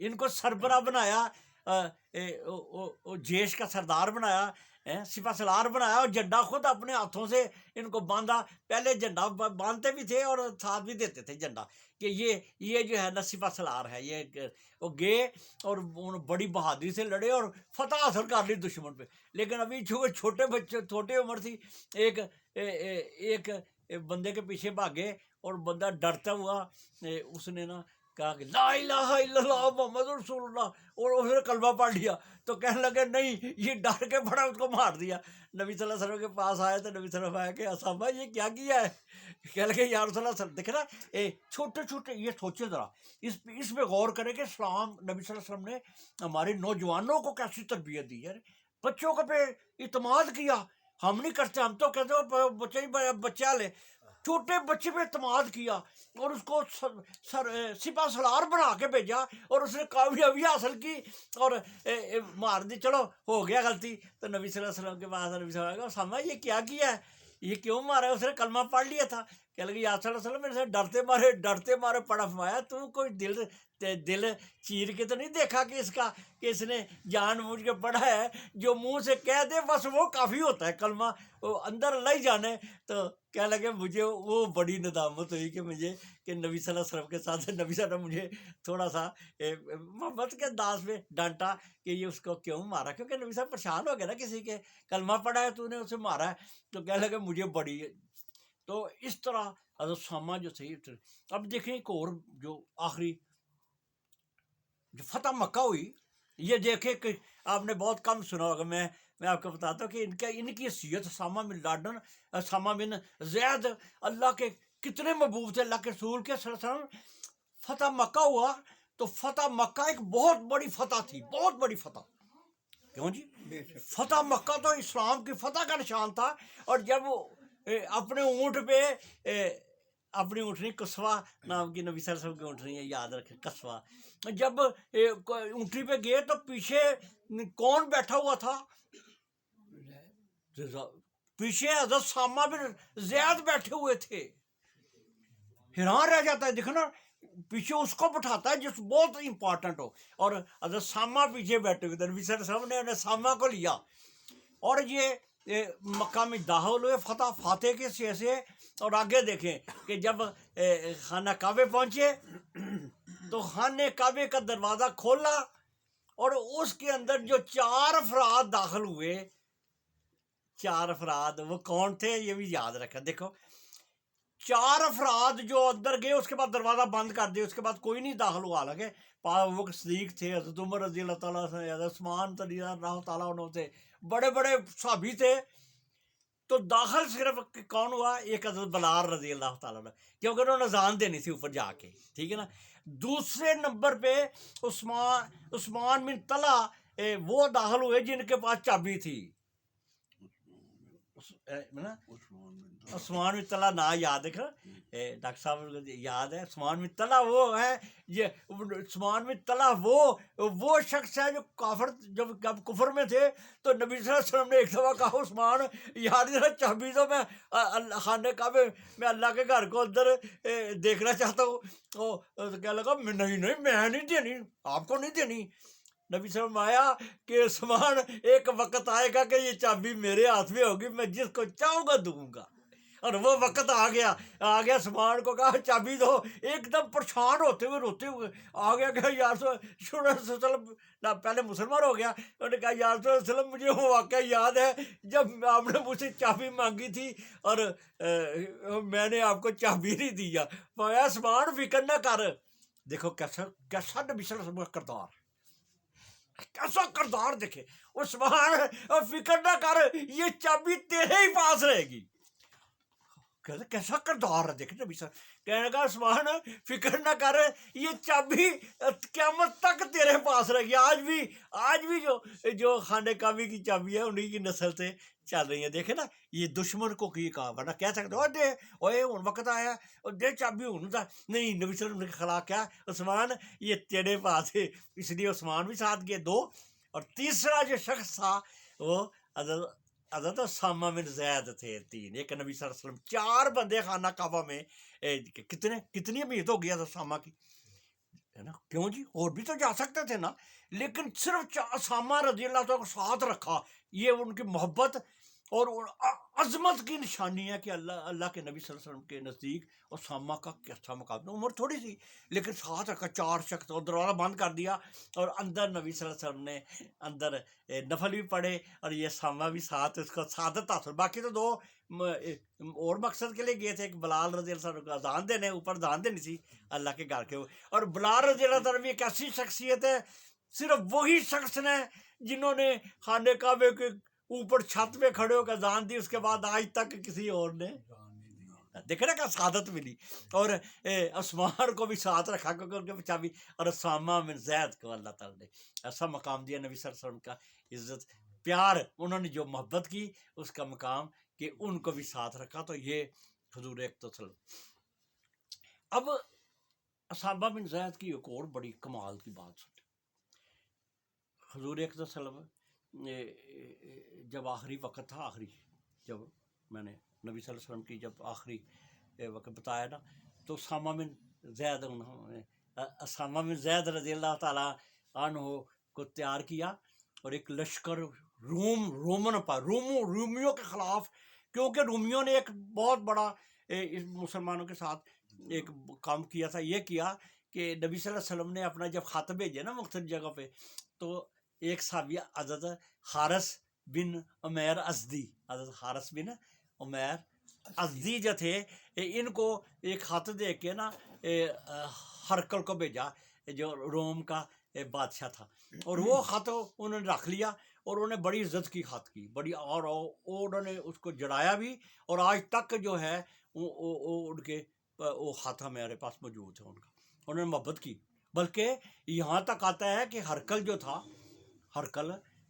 ان کو سربراہ بنایا، جیش کا سردار بنایا، سپہ سالار بنایا، اور جھنڈا خود اپنے ہاتھوں سے ان کو باندھا. پہلے جھنڈا باندھتے بھی تھے اور ساتھ بھی دیتے تھے جھنڈا کہ یہ جو ہے نا سپہ سالار ہے. یہ وہ گئے اور بڑی بہادری سے لڑے اور فتح حاصل کر لی دشمن پہ. لیکن ابھی چھوٹے بچے، چھوٹی عمر تھی، ایک بندے کے پیچھے بھاگے اور بندہ ڈرتا ہوا اس نے نا کہا کہ لا الہ الا اللہ محمد رسول اللہ، اور اس نے کلمہ پڑھ لیا. تو کہنے لگے نہیں، یہ ڈر کے بڑا اس کو مار دیا. نبی صلی اللہ علیہ وسلم کے پاس آئے تو نبی صلی اللہ علیہ وسلم آیا کہ اسامہ یہ کیا کیا ہے؟ کہنے لگے یا رسول اللہ صلی اللہ علیہ وسلم. دیکھیں نا چھوٹے یہ سوچے ذرا، اس پہ غور کریں کہ اسلام نبی صلی اللہ علیہ وسلم نے ہمارے نوجوانوں کو کیسی تربیت دی ہے. بچوں کو پہ اعتماد کیا. ہم نہیں کرتے، ہم تو کہتے ہو بچہ لے. چھوٹے بچے پہ اعتماد کیا اور اس کو سپہ سالار بنا کے بھیجا، اور اس نے کامیابی حاصل کی اور مار دی. چلو ہو گیا غلطی. تو نبی صلی اللہ علیہ وسلم کے پاس نبی صلی اللہ علیہ وسلم سامنے یہ کیا ہے، یہ کیوں مارا؟ اس نے کلمہ پڑھ لیا تھا. کہہ لگی یا صلی اللہ علیہ وسلم میرے سے ڈرتے مارے پڑا فرمایا تو کوئی دل چیر کے تو نہیں دیکھا کہ اس نے جان بوجھ کے پڑھا ہے. جو منہ سے کہہ دے بس وہ کافی ہوتا ہے کلمہ، وہ اندر اللہ ہی جانے. تو کہنے لگے مجھے وہ بڑی ندامت ہوئی کہ نبی صلی اللہ علیہ وسلم کے ساتھ نبی صلی اللہ علیہ وسلم مجھے تھوڑا سا محبت کے انداز میں ڈانٹا کہ یہ اس کو کیوں مارا، کیونکہ نبی صاحب پریشان ہو گیا نا، کسی کے کلمہ پڑھا ہے تو نے اسے مارا ہے. تو کہنے لگے مجھے بڑی. تو اس طرح حضرت اسامہ جو تھی. اب دیکھیں ایک اور جو آخری جو فتح مکہ ہوئی، یہ دیکھیں کہ آپ نے بہت کم سنا ہوگا. میں آپ کو بتاتا ہوں کہ ان کی حیثیت اسامہ بن زید اللہ کے کتنے محبوب تھے، اللہ کے رسول کے صلی اللہ علیہ وسلم. فتح مکہ ہوا تو فتح مکہ ایک بہت بڑی فتح تھی، بہت بڑی فتح. کیوں جی؟ فتح مکہ تو اسلام کی فتح کا نشان تھا. اور جب اپنے اونٹ پہ اپنی اونٹنی قصوہ نام کی نبی صلی اللہ علیہ وسلم کی اونٹنی ہے، یاد رکھیں قصوہ. جب اونٹنی پہ گئے تو پیچھے کون بیٹھا ہوا تھا؟ پیچھے حضرت سامہ بن زید بیٹھے ہوئے تھے. حیران رہ جاتا ہے، دیکھو نا پیچھے اس کو بٹھاتا ہے جس بہت امپورٹنٹ ہو، اور حضرت سامہ پیچھے بیٹھے ہوئے تھے. نبی صلی اللہ علیہ وسلم نے سامہ کو لیا اور یہ مکہ میں داخل ہوئے فتح فاتح کے سے. اور آگے دیکھیں کہ جب خانہ کعبے پہنچے تو خانہ کعبے کا دروازہ کھولا اور اس کے اندر جو 4 افراد داخل ہوئے، 4 افراد وہ کون تھے یہ بھی یاد رکھا. دیکھو 4 افراد جو اندر گئے، اس کے بعد دروازہ بند کر دیا، اس کے بعد کوئی نہیں داخل ہوا. لگے وہ صدیق تھے، حضرت عمر رضی اللہ تعالیٰ سے، حضرت عثمان رضی اللہ تعالیٰ عنہ تھے، بڑے بڑے صحابی تھے. تو داخل صرف کون ہوا؟ ایک حضرت بلال رضی اللہ تعالیٰ عنہ، کیونکہ انہوں نے اذان دینی تھی اوپر جا کے، ٹھیک ہے نا. دوسرے نمبر پہ عثمان بن طلحہ وہ داخل ہوئے جن کے پاس چابی تھی. عثمان بن طلحہ نا یاد ہے ڈاکٹر صاحب یاد ہے؟ عثمان بن طلحہ وہ ہے، یہ عثمان بن طلحہ وہ شخص ہے جو کافر جب کفر میں تھے تو نبی صلی اللہ علیہ وسلم نے ایک دفعہ کہا عثمان یار ذرا چابی دو، میں خانے کعبے میں اللہ کے گھر کو اندر دیکھنا چاہتا ہوں. تو کہنے لگا نہیں میں نہیں دینی، آپ کو نہیں دینی. نبی صلی اللہ علیہ وسلم آیا کہ عثمان ایک وقت آئے گا کہ یہ چابی میرے ہاتھ میں ہوگی، میں جس کو چاہوں گا دوں گا. اور وہ وقت آ گیا عثمان کو کہا چابی دو، ایک دم پریشان ہوتے ہوئے روتے ہوئے آ گیا کہ یا رسول اللہ، پہلے مسلمان ہو گیا. انہوں نے کہا یا رسول اللہ وسلم مجھے وہ واقعہ یاد ہے جب آپ نے مجھ سے چابی مانگی تھی اور میں نے آپ کو چابی نہیں دیا. عثمان فکر نہ کر. دیکھو کیسا نبی صلی اللہ علیہ وسلم کا کردار، کیسا کردار دیکھے. عثمان فکر نہ کر، یہ چابی تیرے ہی پاس رہے گی. کیسا کردار ہے دیکھیں نبی صلی اللہ علیہ وسلم. کہنے کا عثمان فکر نہ کر، یہ چابی قیامت تک تیرے پاس رہے گی. آج بھی جو خانے کعبے کی چابی ہے انہی کی نسل سے چل رہی ہیں. دیکھیں نا یہ دشمن کو کی کہا، ورنہ کہہ سکتے ہو دے اوے ہوں وقت آیا دے چابی ہوں تھا. نہیں، نبی صلی اللہ علیہ وسلم کے خلاف کیا عثمان یہ تیرے پاس ہے. اس لیے عثمان بھی ساتھ گئے 2. اور تیسرا جو شخص تھا وہ حضرت اسامہ بن زید تھے. 3. ایک نبی صلی اللہ علیہ وسلم 4 بندے خانہ کعبہ میں. کتنی امید ہو گیا تھا اسامہ کی، ہے نا. کیوں جی اور بھی تو جا سکتے تھے نا، لیکن صرف اسامہ رضی اللہ تعالیٰ کو ساتھ رکھا. یہ ان کی محبت اور عظمت کی نشانی ہے کہ اللہ کے نبی صلی اللہ علیہ وسلم کے نزدیک اسامہ کا کیسا مقابلہ. عمر تھوڑی سی لیکن ساتھ رکھا 4 شخص، اور دروازہ بند کر دیا. اور اندر نبی صلی اللہ علیہ وسلم نے اندر نفل بھی پڑھے اور یہ اسامہ بھی ساتھ، اس کو سعادت حاصل. باقی تو 2 اور مقصد کے لیے گئے تھے. ایک بلال رضی اللہ عنہ کو اذان دینے، اوپر اذان دینی تھی اللہ کے گھر کے. اور بلال رضی اللہ عنہ ایک ایسی شخصیت ہے، صرف وہی شخص نے جنہوں نے خانے کعبے کے اوپر چھت پہ کھڑے ہو کے اذان دی، اس کے بعد آج تک کسی اور نے دیکھا نا کہ سعادت ملی. اور عثمان کو بھی ساتھ رکھا کیونکہ ان کے چابی. اور اسامہ بن زید کو اللہ تعالیٰ نے ایسا مقام دیا نبی صلی اللہ علیہ وسلم کا عزت پیار، انہوں نے جو محبت کی اس کا مقام کہ ان کو بھی ساتھ رکھا. تو یہ حضور اقدس صلی اللہ علیہ وسلم. اب اسامہ بن زید کی ایک اور بڑی کمال کی بات سنیں. حضور اقدس صلی اللہ علیہ وسلم جب آخری وقت تھا، جب میں نے نبی صلی اللہ علیہ وسلم کی جب آخری وقت بتایا نا، تو اسامہ بن زید رضی اللہ تعالیٰ عنہ کو تیار کیا اور ایک لشکر رومیوں کے خلاف، کیونکہ رومیوں نے ایک بہت بڑا مسلمانوں کے ساتھ ایک کام کیا تھا. یہ کیا کہ نبی صلی اللہ علیہ وسلم نے اپنا جب خط بھیجے نا مختلف جگہ پہ، تو ایک صحابی حضرت حارث بن عمیر ازدی جو تھے، ان کو ایک خط دے کے نا ہرقل کو بھیجا جو روم کا بادشاہ تھا. اور وہ خط انہوں نے رکھ لیا اور انہوں نے بڑی عزت کی خط کی بڑی، اور انہوں نے اس کو جڑایا بھی. اور آج تک جو ہے ان کے وہ خط ہمارے پاس موجود ہے. انہوں نے محبت کی. بلکہ یہاں تک آتا ہے کہ ہرقل جو تھا،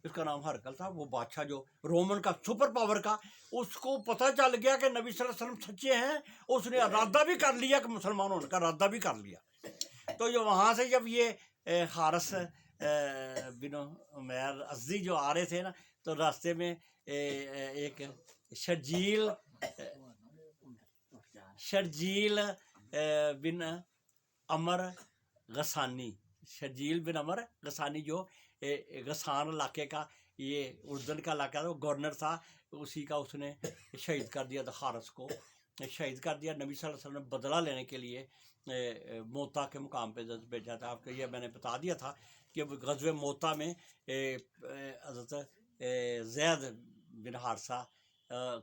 اس کا نام ہرقل تھا، وہ بادشاہ جو رومن کا سپر پاور کا، اس کو پتہ چل گیا کہ نبی صلی اللہ علیہ وسلم سچے ہیں. اس نے ارادہ بھی کر لیا کہ مسلمان ہونے کا ارادہ بھی کر لیا. تو جو وہاں سے جب یہ حارث بن عمیر ازدی جو آ رہے تھے نا، تو راستے میں ایک شرجیل بن عمر غسانی، شرجیل بن عمر غسانی جو غسان علاقے کا، یہ اردن کا علاقہ تھا، وہ گورنر تھا، اسی کا اس نے شہید کر دیا تھا، حارث کو شہید کر دیا۔ نبی صلی اللہ علیہ وسلم نے بدلہ لینے کے لیے موتا کے مقام پہ بھیجا تھا۔ آپ کو یہ میں نے بتا دیا تھا کہ غزوہ موتا میں حضرت زید بن حارثہ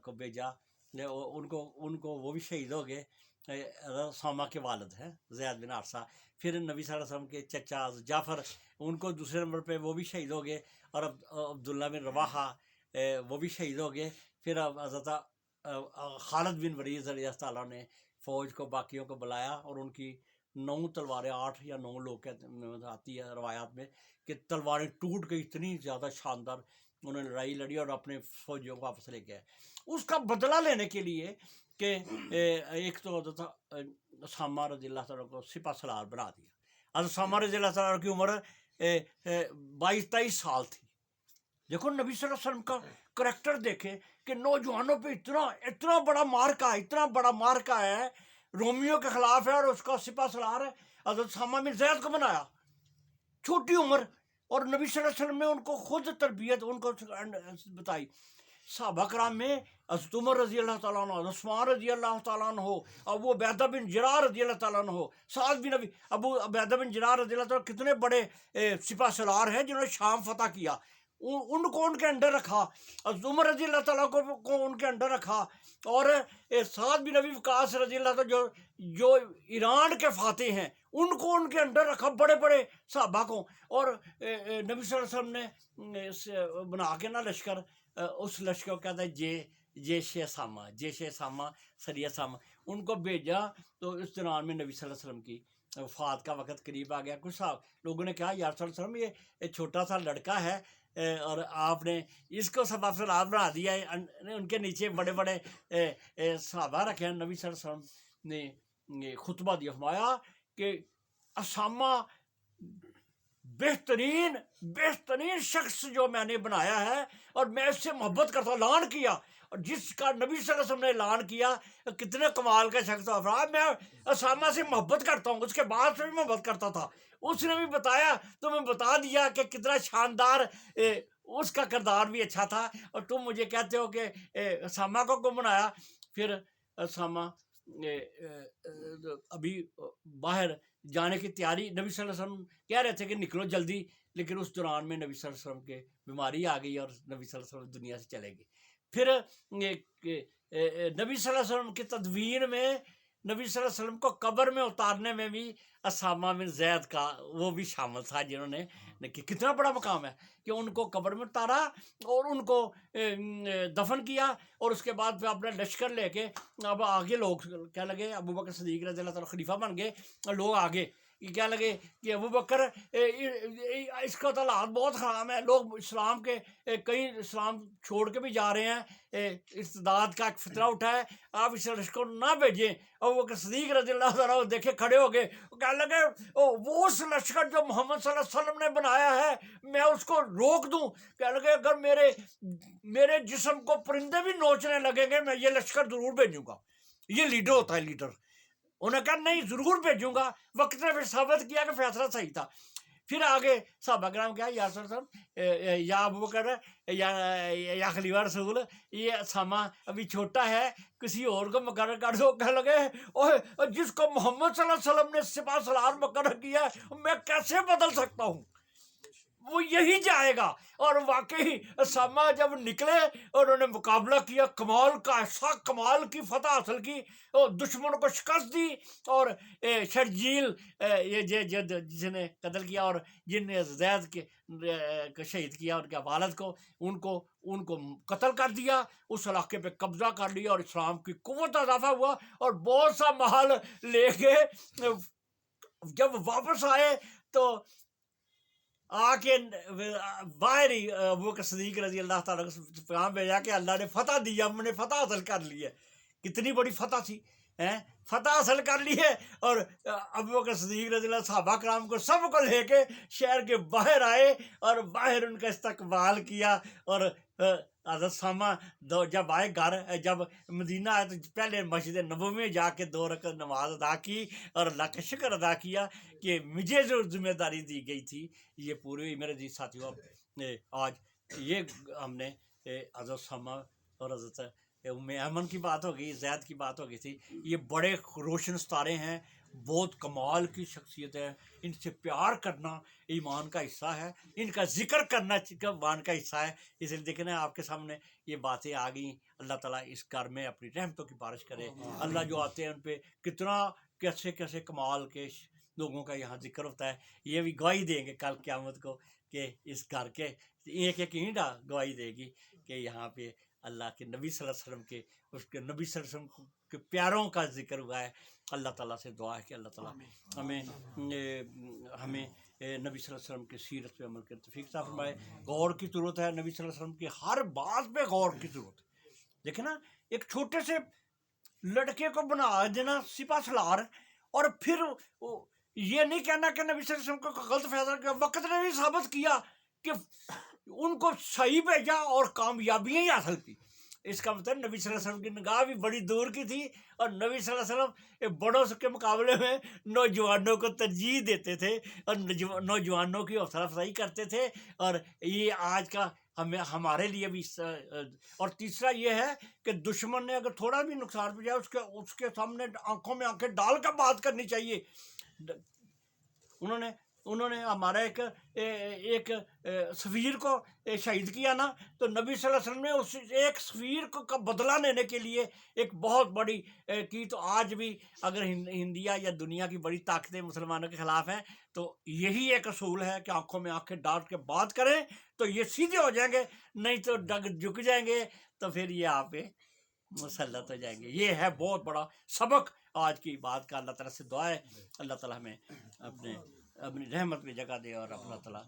کو بھیجا، ان کو وہ بھی شہید ہو گئے، اسامہ کے والد ہیں زید بن حارثہ۔ پھر نبی صلی اللہ علیہ وسلم کے چچا جعفر، ان کو دوسرے نمبر پہ وہ بھی شہید ہو گئے، اور عبداللہ بن رواحہ وہ بھی شہید ہو گئے۔ پھر حضرت خالد بن ولید رضی اللہ تعالیٰ نے فوج کو باقیوں کو بلایا، اور ان کی 9 تلواریں، 8 یا 9 لوگ کہتے آتی ہے روایات میں کہ تلواریں ٹوٹ گئی، اتنی زیادہ شاندار انہوں نے لڑائی لڑی اور اپنے فوجیوں کو واپس لے گئے۔ اس کا بدلہ لینے کے لیے کہ ایک تو حضرت اسامہ رضی اللہ تعالیٰ کو سپہ سالار بنا دیا۔ حضرت اسامہ رضی اللہ تعالیٰ کی عمر 22-23 سال تھی۔ دیکھو نبی صلی اللہ علیہ وسلم کا کریکٹر دیکھے کہ نوجوانوں پہ اتنا بڑا مارکا ہے، رومیو کے خلاف ہے، اور اس کا سپہ سالار ہے حضرت اسامہ بن زید کو بنایا، چھوٹی عمر، اور نبی صلی اللہ علیہ وسلم نے ان کو خود تربیت ان کو بتائی۔ صحابہ کرام میں حضرت عمر رضی اللہ تعالیٰ عنہ، حضرت عثمان رضی اللہ تعالیٰ عنہ، ابو عبیدہ بن جراح رضی اللہ تعالیٰ عنہ، سعد بن ابو عبیدہ بن جراح رضی اللہ تعالیٰ، کتنے بڑے سپہ سالار ہیں جنہوں نے شام فتح کیا، ان کو ان کے انڈر رکھا، حضرت عمر رضی اللہ تعالیٰ کو ان کے انڈر رکھا، اور سعد بن ابی وقاص رضی اللہ تعالیٰ جو ایران کے فاتح ہیں، ان کو ان کے انڈر رکھا، بڑے بڑے صحابہ کو۔ اور نبی صلی اللہ علیہ وسلم نے بنا کے نا لشکر، اس لشکر کو کہتا ہے جیش اسامہ، سریہ اسامہ، ان کو بھیجا۔ تو اس دوران میں نبی صلی اللہ علیہ وسلم کی وفات کا وقت قریب آ گیا۔ کچھ لوگوں نے کہا یا رسول اللہ علیہ وسلم یہ چھوٹا سا لڑکا ہے، اور آپ نے اس کو سپہ سالار بنا دیا ہے، ان کے نیچے بڑے بڑے صحابہ رکھے ہیں۔ نبی صلی اللہ علیہ وسلم نے خطبہ دیا، فرمایا کہ اسامہ بہترین شخص جو میں نے بنایا ہے، اور میں اس سے محبت کرتا ہوں، اعلان کیا، اور جس کا نبی صلی اللہ علیہ وسلم نے اعلان کیا، کتنے کمال کا شخص تھا، میں اسامہ سے محبت کرتا ہوں، اس کے بعد سے بھی محبت کرتا تھا۔ اس نے بھی بتایا تو میں بتا دیا کہ کتنا شاندار، اس کا کردار بھی اچھا تھا، اور تم مجھے کہتے ہو کہ اسامہ کو بنایا۔ پھر اسامہ ابھی باہر جانے کی تیاری، نبی صلی اللہ علیہ وسلم کہہ رہے تھے کہ نکلو جلدی، لیکن اس دوران میں نبی صلی اللہ علیہ وسلم کے بیماری آ گئی، اور نبی صلی اللہ علیہ وسلم دنیا سے چلے گئے۔ پھر نبی صلی اللہ علیہ وسلم کی تدوین میں، نبی صلی اللہ علیہ وسلم کو قبر میں اتارنے میں بھی اسامہ بن زید کا وہ بھی شامل تھا، جنہوں نے کتنا بڑا مقام ہے کہ ان کو قبر میں اتارا اور ان کو دفن کیا، اور اس کے بعد پھر اپنا لشکر لے کے اب آگے لوگ کہنے لگے، ابو بکر صدیق رضی اللہ تعالیٰ خلیفہ بن گئے، اور لوگ آگے کہنے لگے کہ ابو بکر اس کا حالات بہت خراب ہے، لوگ اسلام کے کئی اسلام چھوڑ کے بھی جا رہے ہیں، ارتداد کا ایک فطرہ اٹھا ہے، آپ اس لشکر کو نہ بھیجیں۔ ابو بکر صدیق رضی اللہ تعالیٰ دیکھے کھڑے ہو گئے، کہنے لگے وہ اس لشکر جو محمد صلی اللہ علیہ وسلم نے بنایا ہے میں اس کو روک دوں؟ کہنے لگے اگر میرے جسم کو پرندے بھی نوچنے لگیں گے میں یہ لشکر ضرور بھیجوں گا۔ یہ لیڈر ہوتا ہے، لیڈر۔ انہوں نے کہا نہیں ضرور بھیجوں گا۔ وقت نے پھر ثابت کیا کہ فیصلہ صحیح تھا۔ پھر آگے صحابہ کرام کیا، یا رسول اللہ، یا ابو بکر، یا خلیفہ رسول، یہ اسامہ ابھی چھوٹا ہے، کسی اور کو مقرر کر دو۔ کہنے لگے اوہ جس کو محمد صلی اللہ علیہ وسلم نے سپہ سالار مقرر کیا ہے میں کیسے بدل سکتا ہوں، وہ یہی جائے گا۔ اور واقعی اسامہ جب نکلے اور انہوں نے مقابلہ کیا، کمال کا ایسا کمال کی فتح حاصل کی، اور دشمن کو شکست دی، اور شرجیل جس نے قتل کیا اور جن نے زید کے شہید کیا ان کے والد کو، ان کو قتل کر دیا، اس علاقے پہ قبضہ کر لیا، اور اسلام کی قوت اضافہ ہوا، اور بہت سا مال لے کے جب واپس آئے تو آ کے باہر ہی ابو بکر صدیق رضی اللہ تعالیٰ کو پیغام بھیجا کہ اللہ نے فتح دی، ہم نے فتح حاصل کر لی ہے۔ کتنی بڑی فتح تھی، فتح حاصل کر لی ہے۔ اور ابو بکر صدیق رضی اللہ صحابہ کرام کو سب کو لے کے شہر کے باہر آئے، اور باہر ان کا استقبال کیا، اور حضرت سامہ جب آئے گھر، جب مدینہ آئے تو پہلے مسجد نبوی میں جا کے 2 رکعت نماز ادا کی اور اللہ کا شکر ادا کیا کہ مجھے جو ذمہ داری دی گئی تھی یہ پوری ہوئی۔ میرے جی ساتھیوں، آج یہ ہم نے حضرت سامہ اور حضرت ام ایمن کی بات ہو گئی، زید کی بات ہو گئی تھی، یہ بڑے روشن ستارے ہیں، بہت کمال کی شخصیت ہے، ان سے پیار کرنا ایمان کا حصہ ہے، ان کا ذکر کرنا ایمان کا حصہ ہے۔ اس لیے دیکھیں نا آپ کے سامنے یہ باتیں آ گئیں۔ اللہ تعالیٰ اس گھر میں اپنی رحمتوں کی بارش کرے۔ اللہ جو آتے ہیں ان پہ کتنا کیسے کیسے کمال کے لوگوں کا یہاں ذکر ہوتا ہے، یہ بھی گواہی دیں گے کل قیامت کو کہ اس گھر کے ایک ایک اینٹا گواہی دے گی کہ یہاں پہ اللہ کے نبی صلی اللہ علیہ وسلم کے، اس کے نبی صلی اللہ علیہ وسلم کے پیاروں کا ذکر ہوا ہے۔ اللہ تعالیٰ سے دعا ہے کہ اللہ تعالیٰ ہمیں نبی صلی اللہ علیہ وسلم کی سیرت پہ عمل کرنے کی توفیق عطا فرمائے۔ غور کی ضرورت ہے، نبی صلی اللہ علیہ وسلم کی ہر بات پہ غور کی ضرورت ہے۔ دیکھیں نا، ایک چھوٹے سے لڑکے کو بنا دینا سپہ سالار، اور پھر یہ نہیں کہنا کہ نبی صلی اللہ علیہ وسلم کو غلط فیصلہ کیا۔ وقت نے بھی ثابت کیا کہ ان کو صحیح بھیجا اور کامیابیاں ہی حاصل کی۔ اس کا مطلب نبی صلی اللہ علیہ وسلم کی نگاہ بھی بڑی دور کی تھی، اور نبی صلی اللہ علیہ وسلم بڑوں کے مقابلے میں نوجوانوں کو ترجیح دیتے تھے اور نوجوانوں کی حوصلہ افزائی کرتے تھے۔ اور یہ آج کا ہمارے لیے بھی اور تیسرا یہ ہے کہ دشمن نے اگر تھوڑا بھی نقصان پہنچایا اس کے سامنے آنکھوں میں آنکھیں ڈال کر بات کرنی چاہیے۔ انہوں نے ہمارا ایک سفیر کو شہید کیا نا، تو نبی صلی اللہ علیہ وسلم نے اس ایک سفیر کو کا بدلہ لینے کے لیے ایک بہت بڑی کی۔ تو آج بھی اگر انڈیا یا دنیا کی بڑی طاقتیں مسلمانوں کے خلاف ہیں تو یہی ایک اصول ہے کہ آنکھوں میں آنکھیں ڈال کے بات کریں تو یہ سیدھے ہو جائیں گے، نہیں تو ڈگ جھک جائیں گے تو پھر یہ آپ پہ مسلط ہو جائیں گے۔ یہ ہے بہت بڑا سبق آج کی بات کا۔ اللہ تعالیٰ سے دعا ہے اللہ تعالیٰ ہمیں اپنی رحمت میں جگہ دے، اور اللہ تعالیٰ